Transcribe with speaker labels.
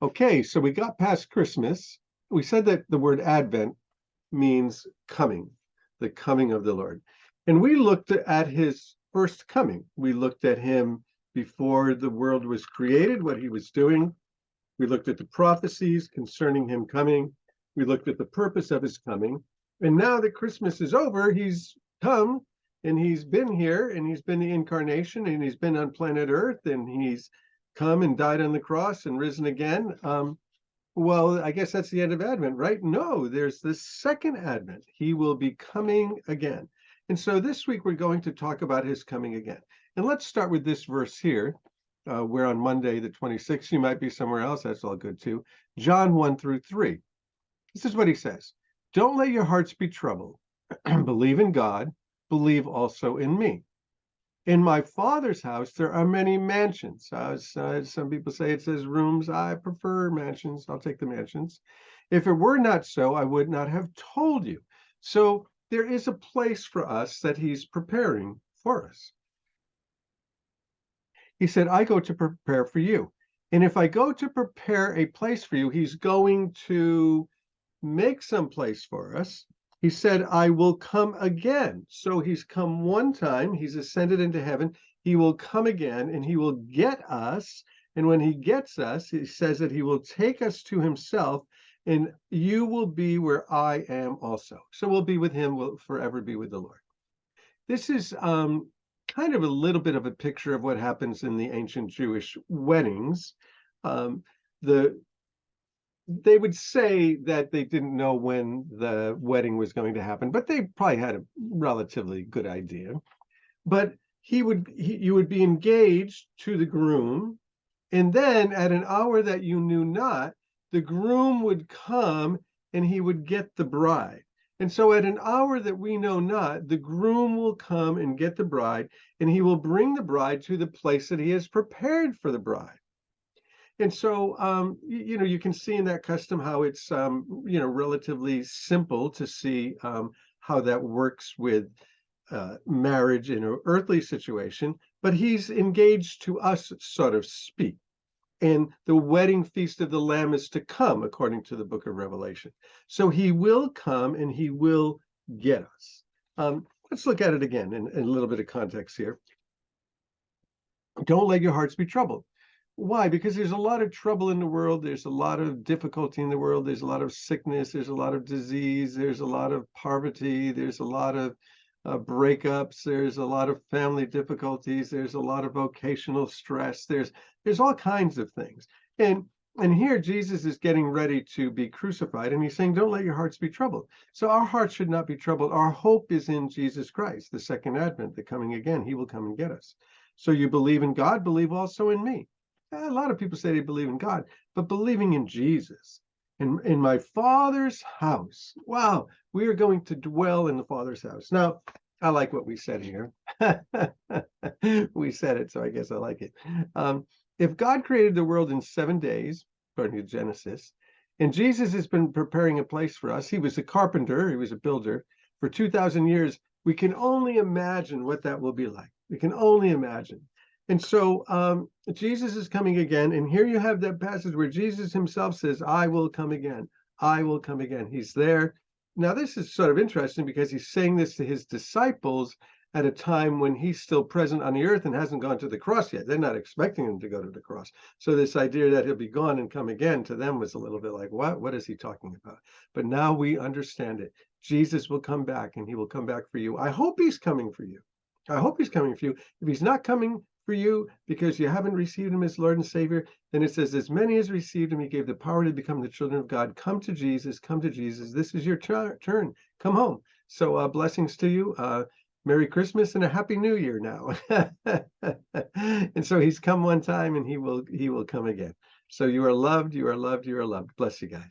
Speaker 1: Okay, so we got past Christmas. We said that the word Advent means coming, the coming of the Lord. And we looked at his first coming. We looked at him before the world was created, what he was doing. We looked at the prophecies concerning him coming. We looked at the purpose of his coming. And now that Christmas is over, he's come and he's been here and he's been the incarnation and he's been on planet Earth and he's come and died on the cross and risen again. Well, I guess that's the end of Advent, right? No, there's the second Advent. He will be coming again. And so this week we're going to talk about his coming again. And let's start with this verse here. We're on Monday, the 26th. You might be somewhere else. That's all good too. John 1-3. This is what he says. Don't let your hearts be troubled. Believe in God. Believe also in me. In my Father's house, there are many mansions. Some people say it says rooms. I prefer mansions. I'll take the mansions. If it were not so, I would not have told you. So there is a place for us that he's preparing for us. He said, I go to prepare for you. And if I go to prepare a place for you, he's going to make some place for us. He said, I will come again. So he's come one time, he's ascended into heaven. He will come again and he will get us. And when he gets us, he says that he will take us to himself and you will be where I am also. So we'll be with him, we'll forever be with the Lord. This is kind of a little bit of a picture of what happens in the ancient Jewish weddings. They would say that they didn't know when the wedding was going to happen, but they probably had a relatively good idea. But you would be engaged to the groom, and then at an hour that you knew not, the groom would come and he would get the bride. And so at an hour that we know not, the groom will come and get the bride, and he will bring the bride to the place that he has prepared for the bride. And so, you can see in that custom how it's, relatively simple to see how that works with marriage in an earthly situation, but he's engaged to us, so to speak. And the wedding feast of the Lamb is to come, according to the book of Revelation. So he will come and he will get us. Let's look at it again in a little bit of context here. Don't let your hearts be troubled. Why? Because there's a lot of trouble in the world. There's a lot of difficulty in the world. There's a lot of sickness. There's a lot of disease. There's a lot of poverty. There's a lot of breakups. There's a lot of family difficulties. There's a lot of vocational stress. There's all kinds of things. And here Jesus is getting ready to be crucified, and he's saying, don't let your hearts be troubled. So our hearts should not be troubled. Our hope is in Jesus Christ, the second advent, the coming again. He will come and get us. So you believe in God, believe also in me. A lot of people say they believe in God, but believing in Jesus. In my Father's house. Wow, we are going to dwell in the Father's house. Now, I like what we said here. We said it, so I guess I like it. If God created the world in 7 days, according to Genesis, and Jesus has been preparing a place for us, he was a carpenter, he was a builder, for 2,000 years, we can only imagine what that will be like. We can only imagine. And so Jesus is coming again. And here you have that passage where Jesus himself says, I will come again. I will come again. He's there. Now, this is sort of interesting because he's saying this to his disciples at a time when he's still present on the earth and hasn't gone to the cross yet. They're not expecting him to go to the cross. So this idea that he'll be gone and come again to them was a little bit like, what is he talking about? But now we understand it. Jesus will come back and he will come back for you. I hope he's coming for you. I hope he's coming for you. If he's not coming for you because you haven't received him as Lord and Savior, then it says, as many as received him, he gave the power to become the children of God. Come to Jesus, come to Jesus. This is your turn. Come home. So blessings to you. Merry Christmas and a Happy New Year now. And so he's come one time and he will come again. So you are loved, you are loved, you are loved. Bless you guys.